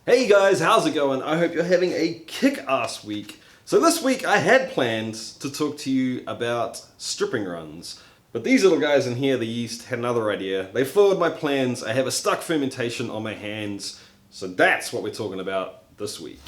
Hey guys, how's it going? I hope you're having a kick-ass week. So this week I had planned to talk to you about stripping runs. But these little guys in here, the yeast, had another idea. They foiled my plans. I have a stuck fermentation on my hands. So that's what we're talking about this week.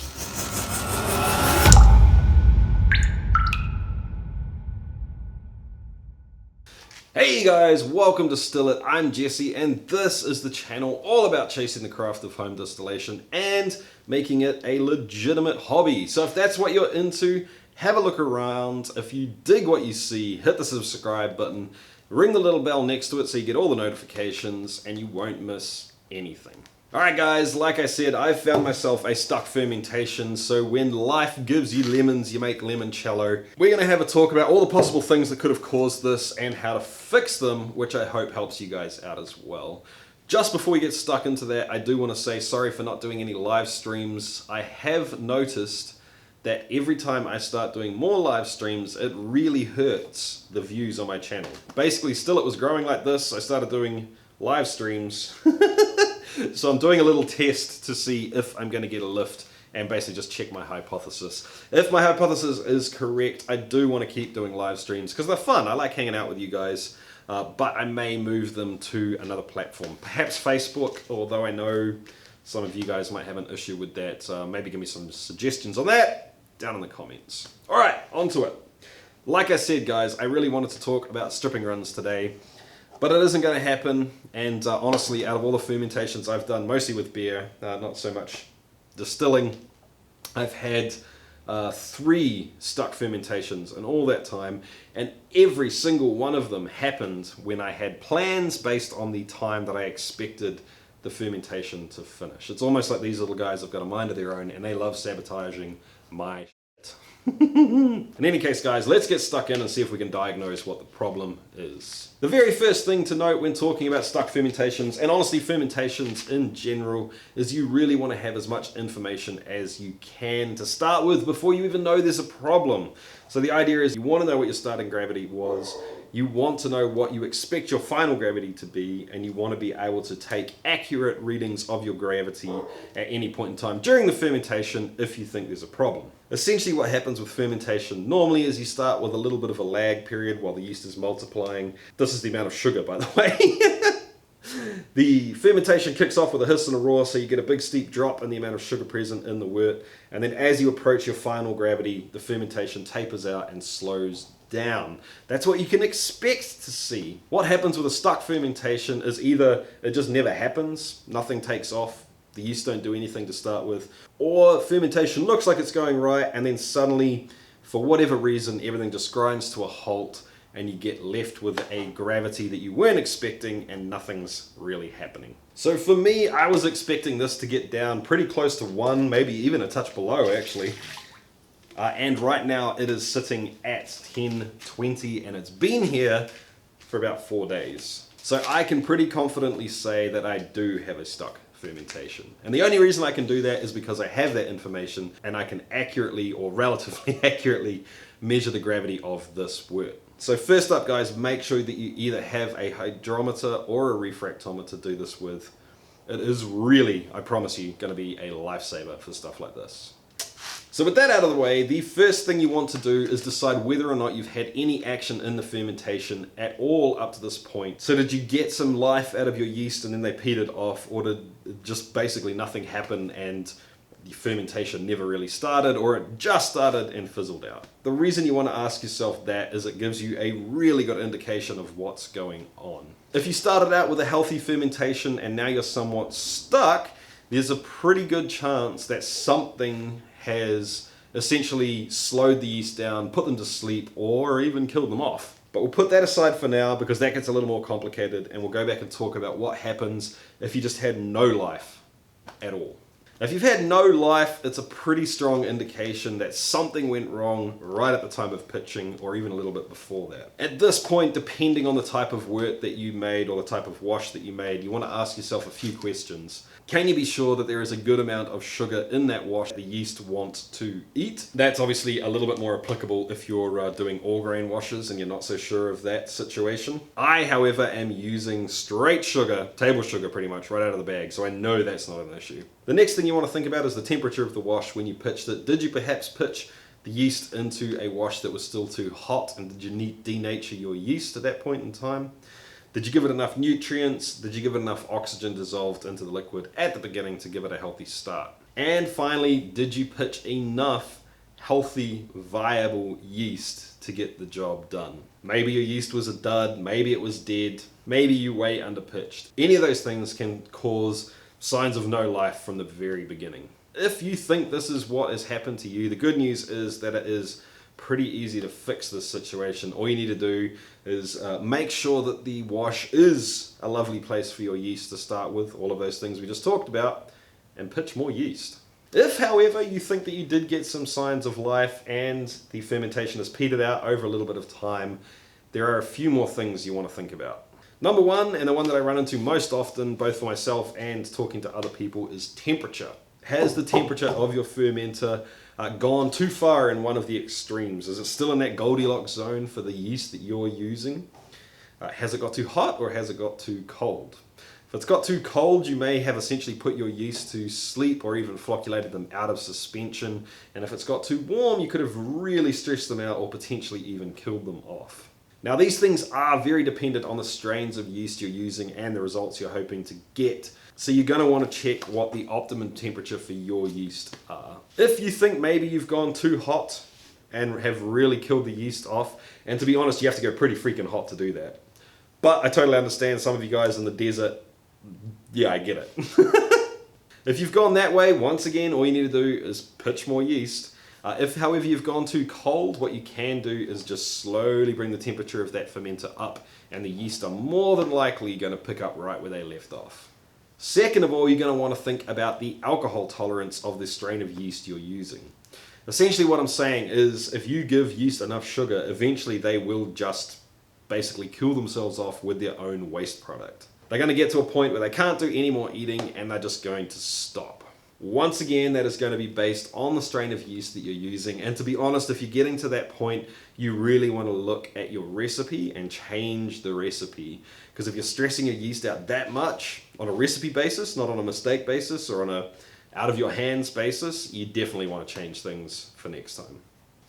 Hey guys, welcome to Still It. I'm Jesse and this is the channel all about chasing the craft of home distillation and making it a legitimate hobby. So if that's what you're into, have a look around. If you dig what you see, hit the subscribe button, ring the little bell next to it so you get all the notifications and you won't miss anything. Alright guys, like I said, I've found myself a stuck fermentation, so when life gives you lemons, you make limoncello. We're going to have a talk about all the possible things that could have caused this and how to fix them, which I hope helps you guys out as well. Just before we get stuck into that, I do want to say sorry for not doing any live streams. I have noticed that every time I start doing more live streams, it really hurts the views on my channel. Basically, Still It was growing like this, I started doing live streams. So I'm doing a little test to see if I'm going to get a lift and basically just check my hypothesis. If my hypothesis is correct, I do want to keep doing live streams because they're fun. I like hanging out with you guys, but I may move them to another platform. Perhaps Facebook, although I know some of you guys might have an issue with that. Maybe give me some suggestions on that down in the comments. All right, on to it. Like I said, guys, I really wanted to talk about stripping runs today. But it isn't going to happen, and honestly, out of all the fermentations I've done, mostly with beer, not so much distilling, I've had 3 stuck fermentations in all that time, and every single one of them happened when I had plans based on the time that I expected the fermentation to finish. It's almost like these little guys have got a mind of their own, and they love sabotaging my shit. In any case, guys, let's get stuck in and see if we can diagnose what the problem is. The very first thing to note when talking about stuck fermentations, and honestly fermentations in general, is you really want to have as much information as you can to start with before you even know there's a problem. So the idea is you want to know what your starting gravity was, you want to know what you expect your final gravity to be, and you want to be able to take accurate readings of your gravity at any point in time during the fermentation if you think there's a problem. Essentially what happens with fermentation normally is you start with a little bit of a lag period while the yeast is multiplying. This is the amount of sugar, by the way. The fermentation kicks off with a hiss and a roar, so you get a big steep drop in the amount of sugar present in the wort, and then as you approach your final gravity, the fermentation tapers out and slows down. That's what you can expect to see. What happens with a stuck fermentation is either it just never happens, nothing takes off, the yeast don't do anything to start with, or fermentation looks like it's going right and then suddenly, for whatever reason, everything just grinds to a halt and you get left with a gravity that you weren't expecting and nothing's really happening. So for me, I was expecting this to get down pretty close to 1, maybe even a touch below actually. And right now it is sitting at 1020 and it's been here for about 4 days. So I can pretty confidently say that I do have a stuck fermentation. And the only reason I can do that is because I have that information and I can accurately or relatively accurately measure the gravity of this wort. So first up, guys, make sure that you either have a hydrometer or a refractometer to do this with. It is really, I promise you, going to be a lifesaver for stuff like this. So with that out of the way, the first thing you want to do is decide whether or not you've had any action in the fermentation at all up to this point. So did you get some life out of your yeast and then they petered off, or did just basically nothing happen and the fermentation never really started, or it just started and fizzled out? The reason you want to ask yourself that is it gives you a really good indication of what's going on. If you started out with a healthy fermentation and now you're somewhat stuck, there's a pretty good chance that something has essentially slowed the yeast down, put them to sleep, or even killed them off. But we'll put that aside for now because that gets a little more complicated, and we'll go back and talk about what happens if you just had no life at all. If you've had no life, it's a pretty strong indication that something went wrong right at the time of pitching, or even a little bit before that. At this point, depending on the type of wort that you made or the type of wash that you made, you want to ask yourself a few questions. Can you be sure that there is a good amount of sugar in that wash the yeast wants to eat? That's obviously a little bit more applicable if you're doing all grain washes and you're not so sure of that situation. I, however, am using straight sugar, table sugar pretty much, right out of the bag, so I know that's not an issue. The next thing you want to think about is the temperature of the wash when you pitched it. Did you perhaps pitch the yeast into a wash that was still too hot, and did you denature your yeast at that point in time? Did you give it enough nutrients? Did you give it enough oxygen dissolved into the liquid at the beginning to give it a healthy start? And finally, did you pitch enough healthy, viable yeast to get the job done? Maybe your yeast was a dud, maybe it was dead, maybe you way underpitched. Any of those things can cause signs of no life from the very beginning. If you think this is what has happened to you, the good news is that it is pretty easy to fix this situation. All you need to do is make sure that the wash is a lovely place for your yeast to start with, all of those things we just talked about, and pitch more yeast. If, however, you think that you did get some signs of life and the fermentation has petered out over a little bit of time, there are a few more things you want to think about. Number one, and the one that I run into most often, both for myself and talking to other people, is temperature. Has the temperature of your fermenter gone too far in one of the extremes? Is it still in that Goldilocks zone for the yeast that you're using? Has it got too hot or has it got too cold? If it's got too cold, you may have essentially put your yeast to sleep or even flocculated them out of suspension. And if it's got too warm, you could have really stressed them out or potentially even killed them off. Now, these things are very dependent on the strains of yeast you're using and the results you're hoping to get. So you're going to want to check what the optimum temperature for your yeast are. If you think maybe you've gone too hot and have really killed the yeast off, and to be honest, you have to go pretty freaking hot to do that. But I totally understand some of you guys in the desert, yeah, I get it. If you've gone that way, once again, all you need to do is pitch more yeast. If, however, you've gone too cold, what you can do is just slowly bring the temperature of that fermenter up, and the yeast are more than likely going to pick up right where they left off. Second of all, you're going to want to think about the alcohol tolerance of the strain of yeast you're using. Essentially what I'm saying is, if you give yeast enough sugar, eventually they will just basically kill themselves off with their own waste product. They're going to get to a point where they can't do any more eating and they're just going to stop. Once again, that is going to be based on the strain of yeast that you're using. And to be honest, if you're getting to that point, you really want to look at your recipe and change the recipe. Because if you're stressing your yeast out that much on a recipe basis, not on a mistake basis or on a out of your hands basis, you definitely want to change things for next time.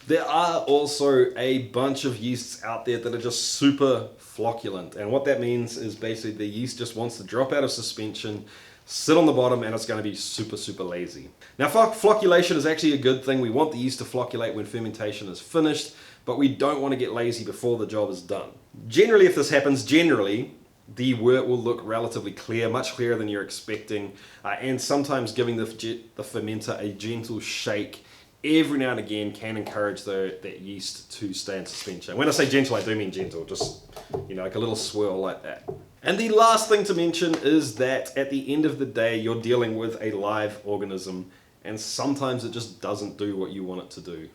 There are also a bunch of yeasts out there that are just super flocculent. And what that means is basically the yeast just wants to drop out of suspension, sit on the bottom, and it's going to be super, super lazy. Now, flocculation is actually a good thing. We want the yeast to flocculate when fermentation is finished, but we don't want to get lazy before the job is done. Generally, if this happens, the wort will look relatively clear, much clearer than you're expecting, and sometimes giving the fermenter a gentle shake every now and again can encourage that yeast to stay in suspension. When I say gentle, I do mean gentle, just like a little swirl like that. And the last thing to mention is that at the end of the day, you're dealing with a live organism, and sometimes it just doesn't do what you want it to do.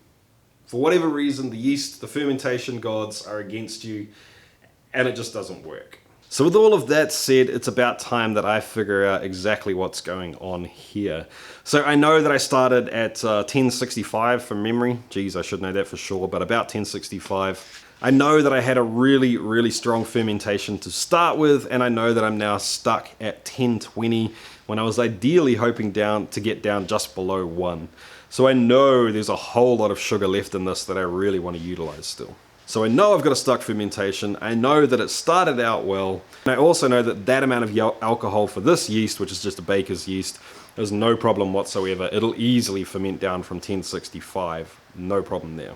For whatever reason, the yeast, the fermentation gods are against you, and it just doesn't work. So with all of that said, it's about time that I figure out exactly what's going on here. So I know that I started at 1065 from memory. Geez, I should know that for sure, but about 1065. I know that I had a really, really strong fermentation to start with, and I know that I'm now stuck at 1020 when I was ideally hoping to get down just below 1. So I know there's a whole lot of sugar left in this that I really want to utilize still. So I know I've got a stuck fermentation, I know that it started out well, and I also know that that amount of alcohol for this yeast, which is just a baker's yeast, is no problem whatsoever. It'll easily ferment down from 1065, no problem there.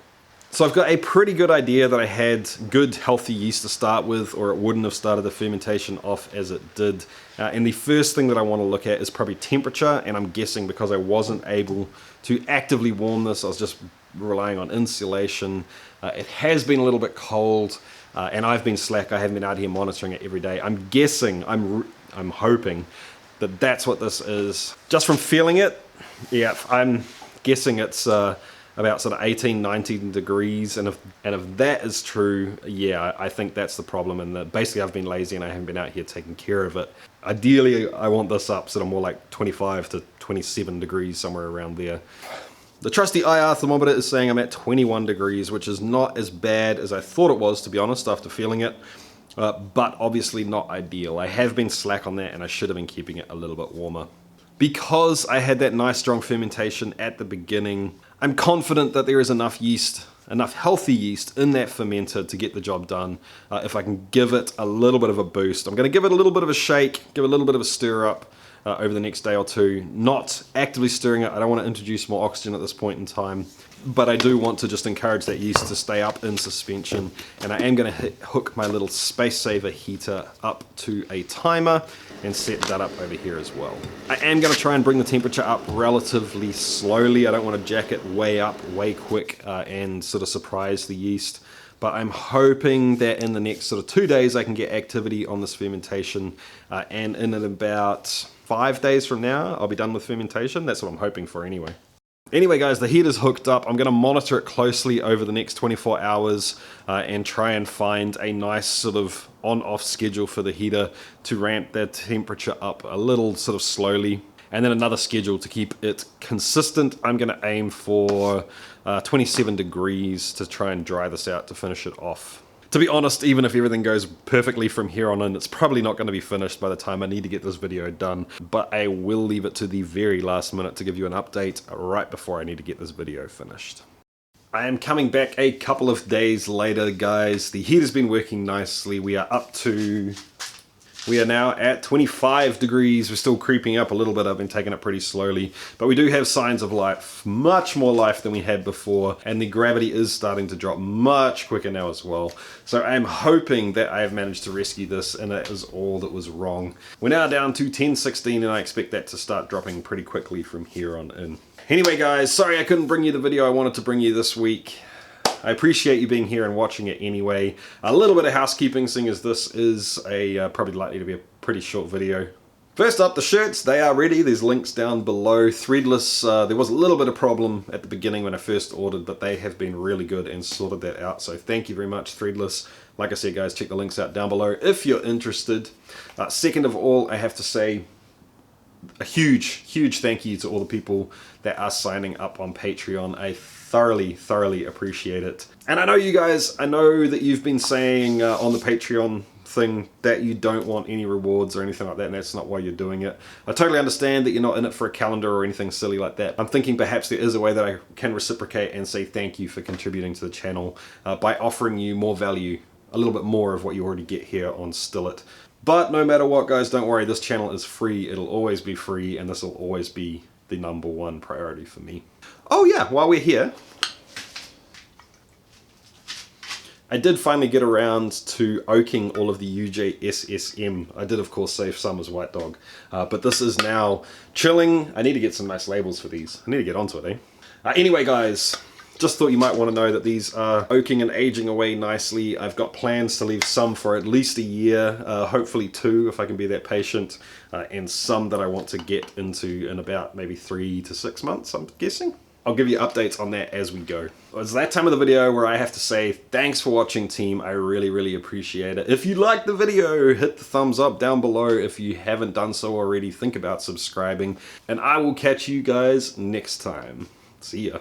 So I've got a pretty good idea that I had good healthy yeast to start with, or it wouldn't have started the fermentation off as it did. And the first thing that I want to look at is probably temperature, and I'm guessing because I wasn't able to actively warm this, I was just relying on insulation. It has been a little bit cold, and I've been slack. I haven't been out here monitoring it every day. I'm guessing, I'm hoping that that's what this is. Just from feeling it, yeah, I'm guessing it's about sort of 18, 19 degrees, and if that is true, yeah, I think that's the problem, and that basically I've been lazy and I haven't been out here taking care of it. Ideally, I want this up sort of more like 25 to 27 degrees, somewhere around there. The trusty IR thermometer is saying I'm at 21 degrees, which is not as bad as I thought it was, to be honest, after feeling it, but obviously not ideal. I have been slack on that, and I should have been keeping it a little bit warmer. Because I had that nice strong fermentation at the beginning, I'm confident that there is enough yeast, enough healthy yeast in that fermenter to get the job done. If I can give it a little bit of a boost. I'm going to give it a little bit of a shake, give it a little bit of a stir up over the next day or two. Not actively stirring it. I don't want to introduce more oxygen at this point in time. But I do want to just encourage that yeast to stay up in suspension. And I am going to hook my little space saver heater up to a timer and set that up over here as well. I am going to try and bring the temperature up relatively slowly. I don't want to jack it way up, way quick and sort of surprise the yeast. But I'm hoping that in the next sort of 2 days I can get activity on this fermentation, and in about 5 days from now I'll be done with fermentation. That's what I'm hoping for anyway. Anyway guys, the heater's hooked up. I'm going to monitor it closely over the next 24 hours and try and find a nice sort of on-off schedule for the heater to ramp the temperature up a little sort of slowly. And then another schedule to keep it consistent. I'm going to aim for 27 degrees to try and dry this out to finish it off. To be honest, even if everything goes perfectly from here on in, it's probably not going to be finished by the time I need to get this video done. But I will leave it to the very last minute to give you an update right before I need to get this video finished. I am coming back a couple of days later, guys. The heater's been working nicely. We are now at 25 degrees. We're still creeping up a little bit. I've been taking it pretty slowly, but we do have signs of life, much more life than we had before, and the gravity is starting to drop much quicker now as well. So I'm hoping that I have managed to rescue this, and that is all that was wrong. We're now down to 1016, and I expect that to start dropping pretty quickly from here on in. Anyway guys, sorry I couldn't bring you the video I wanted to bring you this week. I appreciate you being here and watching it anyway. A little bit of housekeeping, seeing as this is probably likely to be a pretty short video. First up, the shirts, they are ready. There's links down below. Threadless, there was a little bit of problem at the beginning when I first ordered, but they have been really good and sorted that out. So thank you very much, Threadless. Like I said, guys, check the links out down below if you're interested. Second of all, I have to say a huge thank you to all the people that are signing up on Patreon. I thoroughly appreciate it. And I know you guys, I know that you've been saying on the Patreon thing that you don't want any rewards or anything like that, and that's not why you're doing it. I totally understand that you're not in it for a calendar or anything silly like that. I'm thinking perhaps there is a way that I can reciprocate and say thank you for contributing to the channel by offering you more value, a little bit more of what you already get here on Still It. But no matter what, guys, don't worry, this channel is free. It'll always be free, and this will always be the #1 priority for me. Oh yeah, while we're here, I did finally get around to oaking all of the UJSSM. I did, of course, save some as White Dog, but this is now chilling. I need to get some nice labels for these. I need to get onto it, Anyway, guys, just thought you might want to know that these are oaking and aging away nicely. I've got plans to leave some for at least a year, hopefully 2 if I can be that patient, and some that I want to get into in about maybe 3 to 6 months, I'm guessing. I'll give you updates on that as we go. It's that time of the video where I have to say thanks for watching, team. I really appreciate it. If you liked the video, hit the thumbs up down below. If you haven't done so already, think about subscribing, and I will catch you guys next time. See ya.